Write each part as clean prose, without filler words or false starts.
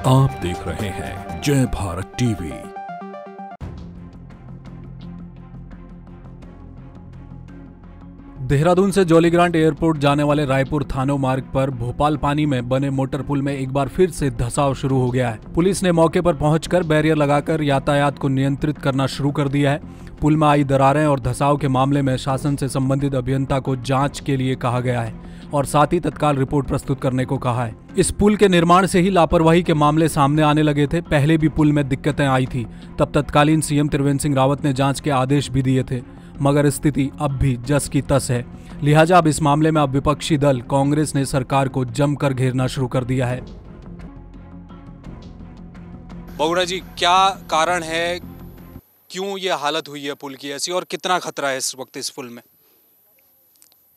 आप देख रहे हैं जय भारत टीवी। देहरादून से जॉलीग्रांट एयरपोर्ट जाने वाले रायपुर थानो मार्ग पर भोपाल पानी में बने मोटर पुल में एक बार फिर से धंसाव शुरू हो गया है। पुलिस ने मौके पर पहुंचकर बैरियर लगाकर यातायात को नियंत्रित करना शुरू कर दिया है। पुल में आई दरारें और धंसाव के मामले में शासन से संबंधित अभियंता को जांच के लिए कहा गया है और साथ ही तत्काल रिपोर्ट प्रस्तुत करने को कहा है। इस पुल के निर्माण से ही लापरवाही के मामले सामने आने लगे थे। पहले भी पुल में दिक्कतें आई थी, तब तत्कालीन सीएम त्रिवेंद्र सिंह रावत ने जांच के आदेश भी दिए थे, मगर स्थिति अब भी जस की तस है। लिहाजा अब इस मामले में अब विपक्षी दल कांग्रेस ने सरकार को जमकर घेरना शुरू कर दिया है। बगुड़ा जी, क्या कारण है, क्यों ये हालत हुई है पुल की ऐसी, और कितना खतरा है इस वक्त इस पुल में?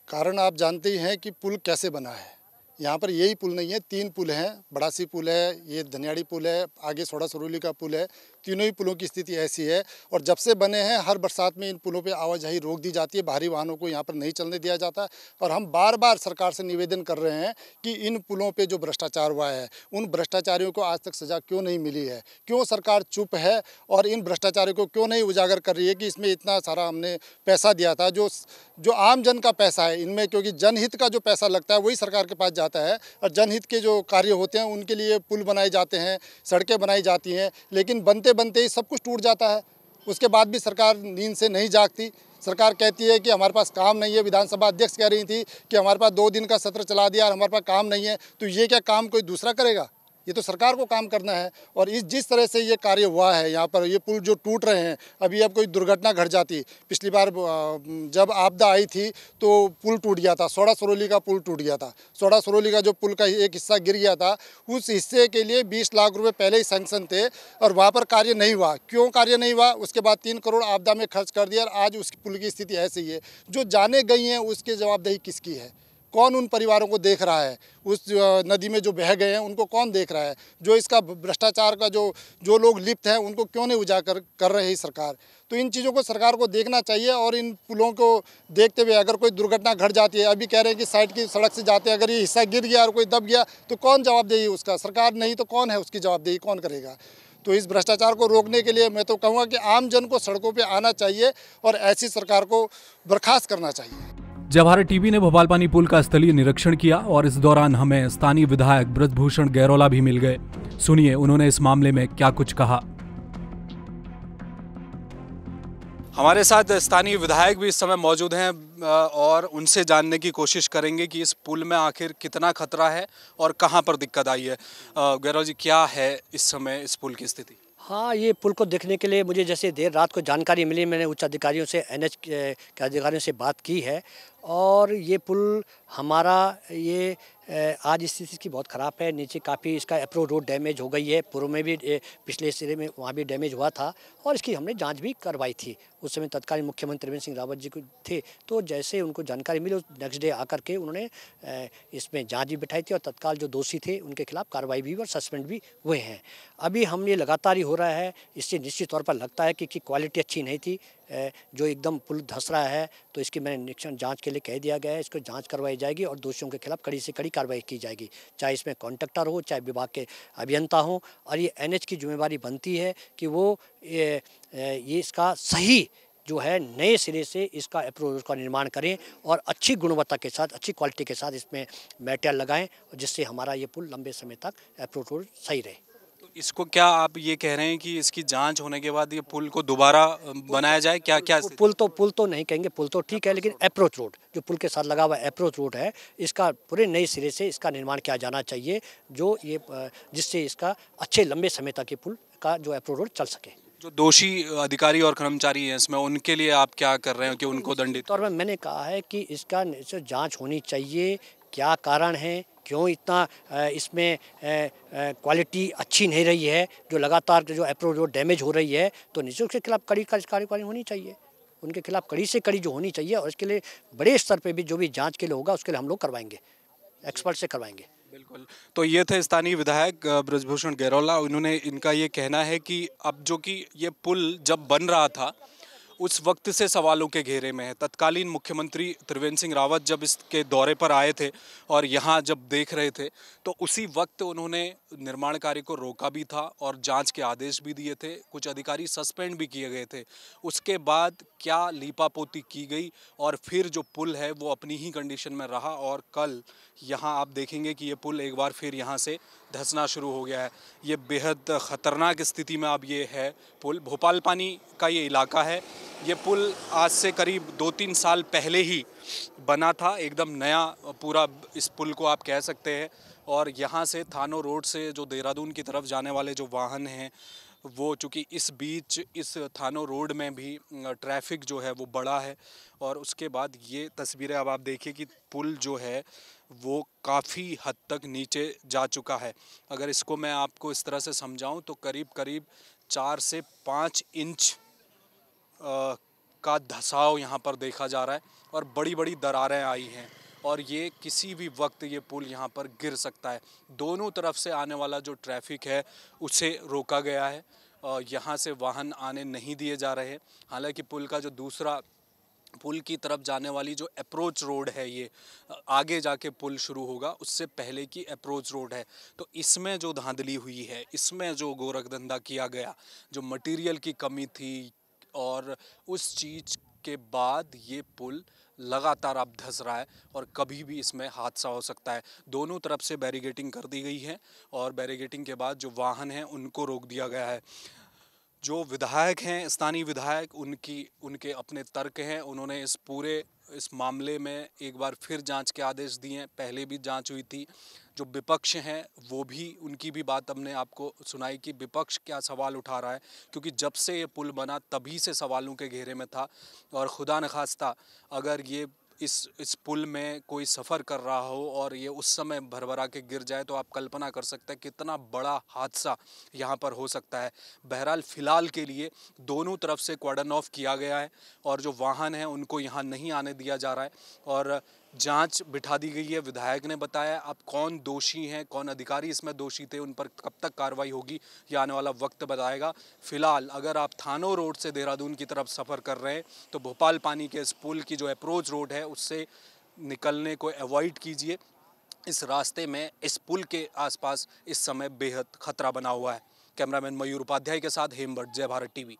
कारण आप जानते ही हैं कि पुल कैसे बना है। यहाँ पर यही पुल नहीं है, 3 पुल हैं। बड़ासी पुल है, ये धनियाड़ी पुल है, आगे सोड़ा सरोली का पुल है। तीनों ही पुलों की स्थिति ऐसी है और जब से बने हैं हर बरसात में इन पुलों पे आवाजाही रोक दी जाती है, बाहरी वाहनों को यहाँ पर नहीं चलने दिया जाता। और हम बार बार सरकार से निवेदन कर रहे हैं कि इन पुलों पे जो भ्रष्टाचार हुआ है, उन भ्रष्टाचारियों को आज तक सज़ा क्यों नहीं मिली है, क्यों सरकार चुप है और इन भ्रष्टाचारियों को क्यों नहीं उजागर कर रही है कि इसमें इतना सारा हमने पैसा दिया था, जो आम जन का पैसा है इनमें, क्योंकि जनहित का जो पैसा लगता है वही सरकार के पास जाता है और जनहित के जो कार्य होते हैं उनके लिए पुल बनाए जाते हैं, सड़कें बनाई जाती हैं, लेकिन बनते बनते ही सब कुछ टूट जाता है। उसके बाद भी सरकार नींद से नहीं जागती। सरकार कहती है कि हमारे पास काम नहीं है। विधानसभा अध्यक्ष कह रही थी कि हमारे पास 2 दिन का सत्र चला दिया और हमारे पास काम नहीं है। तो ये क्या काम कोई दूसरा करेगा? ये तो सरकार को काम करना है। और जिस तरह से ये कार्य हुआ है यहाँ पर, ये पुल जो टूट रहे हैं, अभी अब कोई दुर्घटना घट जाती, पिछली बार जब आपदा आई थी तो पुल टूट गया था, सोड़ा सरोली का पुल टूट गया था। सोड़ा सरोली का जो पुल का एक हिस्सा गिर गया था, उस हिस्से के लिए 20 लाख रुपये पहले ही सैंक्शन थे और वहाँ पर कार्य नहीं हुआ। क्यों कार्य नहीं हुआ? उसके बाद 3 करोड़ आपदा में खर्च कर दिया और आज उस पुल की स्थिति ऐसी ही है। जो जाने गई हैं उसकी जवाबदेही किसकी है? कौन उन परिवारों को देख रहा है? उस नदी में जो बह गए हैं उनको कौन देख रहा है? जो इसका भ्रष्टाचार का जो लोग लिप्त हैं उनको क्यों नहीं उजागर कर रही है सरकार? तो इन चीज़ों को सरकार को देखना चाहिए और इन पुलों को देखते हुए अगर कोई दुर्घटना घट जाती है, अभी कह रहे हैं कि साइड की सड़क से जाते हैं, अगर ये हिस्सा गिर गया और कोई दब गया तो कौन जवाबदेही उसका? सरकार नहीं तो कौन है उसकी जवाबदेही, कौन करेगा? तो इस भ्रष्टाचार को रोकने के लिए मैं तो कहूँगा कि आम जन को सड़कों पर आना चाहिए और ऐसी सरकार को बर्खास्त करना चाहिए। जय भारत टीवी ने भोपाल पानी पुल का स्थलीय निरीक्षण किया और इस दौरान हमें स्थानीय विधायक ब्रजभूषण गैरोला भी मिल गए। सुनिए उन्होंने इस मामले में क्या कुछ कहा। हमारे साथ स्थानीय विधायक भी इस समय मौजूद हैं और उनसे जानने की कोशिश करेंगे कि इस पुल में आखिर कितना खतरा है और कहां पर दिक्कत आई है। गैरोला जी, क्या है इस समय इस पुल की स्थिति? हाँ, ये पुल को देखने के लिए मुझे जैसे देर रात को जानकारी मिली, मैंने उच्च अधिकारियों से, एनएच के अधिकारियों से बात की है और ये पुल हमारा ये आज स्थिति की बहुत ख़राब है। नीचे काफ़ी इसका अप्रोच रोड डैमेज हो गई है, पूर्व में भी पिछले सिरे में वहाँ भी डैमेज हुआ था और इसकी हमने जांच भी करवाई थी। उस समय तत्कालीन मुख्यमंत्री त्रिवेंद्र सिंह रावत जी को थे, तो जैसे उनको जानकारी मिली नेक्स्ट डे आकर के उन्होंने इसमें जांच भी बिठाई थी और तत्काल जो दोषी थे उनके खिलाफ कार्रवाई भी और सस्पेंड भी हुए हैं। अभी हम ये लगातार ही हो रहा है, इससे निश्चित तौर पर लगता है कि क्वालिटी अच्छी नहीं थी, जो एकदम पुल धंस रहा है। तो इसकी मैंने निरीक्षण जांच के लिए कह दिया गया है, इसको जांच करवाई जाएगी और दोषियों के खिलाफ कड़ी से कड़ी कार्रवाई की जाएगी, चाहे इसमें कॉन्ट्रैक्टर हो, चाहे विभाग के अभियंता हो। और ये एनएच की जिम्मेवारी बनती है कि वो ये इसका सही जो है नए सिरे से इसका अप्रोच का निर्माण करें और अच्छी गुणवत्ता के साथ, अच्छी क्वालिटी के साथ इसमें मटेरियल लगाएं, जिससे हमारा ये पुल लंबे समय तक अप्रोच रोड सही रहे। इसको क्या आप ये कह रहे हैं कि इसकी जांच होने के बाद ये पुल को दोबारा बनाया जाए? क्या क्या पुल तो नहीं कहेंगे, पुल तो ठीक है, लेकिन अप्रोच रोड जो पुल के साथ लगा हुआ अप्रोच रोड है, इसका पूरे नए सिरे से इसका निर्माण किया जाना चाहिए, जो ये जिससे इसका अच्छे लंबे समय तक ये पुल का जो अप्रोच रोड चल सके। जो दोषी अधिकारी और कर्मचारी हैं इसमें, उनके लिए आप क्या कर रहे हैं कि उनको दंडित? तौर पर मैंने कहा है कि इसका जाँच होनी चाहिए, क्या कारण है, क्यों इतना इसमें क्वालिटी अच्छी नहीं रही है, जो लगातार जो अप्रोच रोड डैमेज हो रही है, तो निश्चित के खिलाफ कड़ी कार्रवाई होनी चाहिए, उनके खिलाफ कड़ी से कड़ी जो होनी चाहिए। और इसके लिए बड़े स्तर पे भी जो भी जांच के लिए होगा उसके लिए हम लोग करवाएंगे, एक्सपर्ट से करवाएंगे। बिल्कुल। तो ये थे स्थानीय विधायक ब्रजभूषण गैरोला। इनका ये कहना है कि अब जो कि ये पुल जब बन रहा था उस वक्त से सवालों के घेरे में है। तत्कालीन मुख्यमंत्री त्रिवेंद्र सिंह रावत जब इसके दौरे पर आए थे और यहाँ जब देख रहे थे तो उसी वक्त उन्होंने निर्माण कार्य को रोका भी था और जांच के आदेश भी दिए थे, कुछ अधिकारी सस्पेंड भी किए गए थे। उसके बाद क्या लीपापोती की गई और फिर जो पुल है वो अपनी ही कंडीशन में रहा और कल यहाँ आप देखेंगे कि ये पुल एक बार फिर यहाँ से धंसना शुरू हो गया है। ये बेहद ख़तरनाक स्थिति में अब ये है पुल। भोपाल पानी का ये इलाका है। ये पुल आज से करीब 2-3 साल पहले ही बना था, एकदम नया पूरा इस पुल को आप कह सकते हैं। और यहाँ से थानो रोड से जो देहरादून की तरफ जाने वाले जो वाहन हैं वो चूँकि इस बीच इस थानो रोड में भी ट्रैफिक जो है वो बड़ा है। और उसके बाद ये तस्वीरें अब आप देखिए कि पुल जो है वो काफ़ी हद तक नीचे जा चुका है। अगर इसको मैं आपको इस तरह से समझाऊं तो करीब करीब 4 से 5 इंच का धंसाव यहाँ पर देखा जा रहा है और बड़ी बड़ी दरारें आई हैं और ये किसी भी वक्त ये पुल यहाँ पर गिर सकता है। दोनों तरफ से आने वाला जो ट्रैफिक है उसे रोका गया है और यहाँ से वाहन आने नहीं दिए जा रहे हैं। हालांकि पुल का जो दूसरा पुल की तरफ जाने वाली जो अप्रोच रोड है, ये आगे जाके पुल शुरू होगा, उससे पहले की अप्रोच रोड है। तो इसमें जो धांधली हुई है, इसमें जो गोरखधंधा किया गया, जो मटेरियल की कमी थी और उस चीज़ के बाद ये पुल लगातार अब धंस रहा है और कभी भी इसमें हादसा हो सकता है। दोनों तरफ से बैरिगेटिंग कर दी गई है और बैरिगेटिंग के बाद जो वाहन हैं उनको रोक दिया गया है। जो विधायक हैं, स्थानीय विधायक, उनके अपने तर्क हैं। उन्होंने इस मामले में एक बार फिर जांच के आदेश दिए हैं। पहले भी जांच हुई थी। जो विपक्ष हैं वो भी, उनकी भी बात हमने आपको सुनाई कि विपक्ष क्या सवाल उठा रहा है, क्योंकि जब से ये पुल बना तभी से सवालों के घेरे में था। और खुदा न खास्ता अगर ये इस पुल में कोई सफ़र कर रहा हो और ये उस समय भरभरा के गिर जाए तो आप कल्पना कर सकते हैं कितना बड़ा हादसा यहाँ पर हो सकता है। बहरहाल फ़िलहाल के लिए दोनों तरफ से कॉर्डन ऑफ किया गया है और जो वाहन हैं उनको यहाँ नहीं आने दिया जा रहा है और जांच बिठा दी गई है। विधायक ने बताया अब कौन दोषी हैं, कौन अधिकारी इसमें दोषी थे, उन पर कब तक कार्रवाई होगी ये आने वाला वक्त बताएगा। फ़िलहाल अगर आप थानो रोड से देहरादून की तरफ सफ़र कर रहे हैं तो भोपाल पानी के इस पुल की जो अप्रोच रोड है उससे निकलने को अवॉइड कीजिए। इस रास्ते में, इस पुल के आसपास इस समय बेहद खतरा बना हुआ है। कैमरामैन मयूर उपाध्याय के साथ हेमभट्ट, जय भारत टीवी।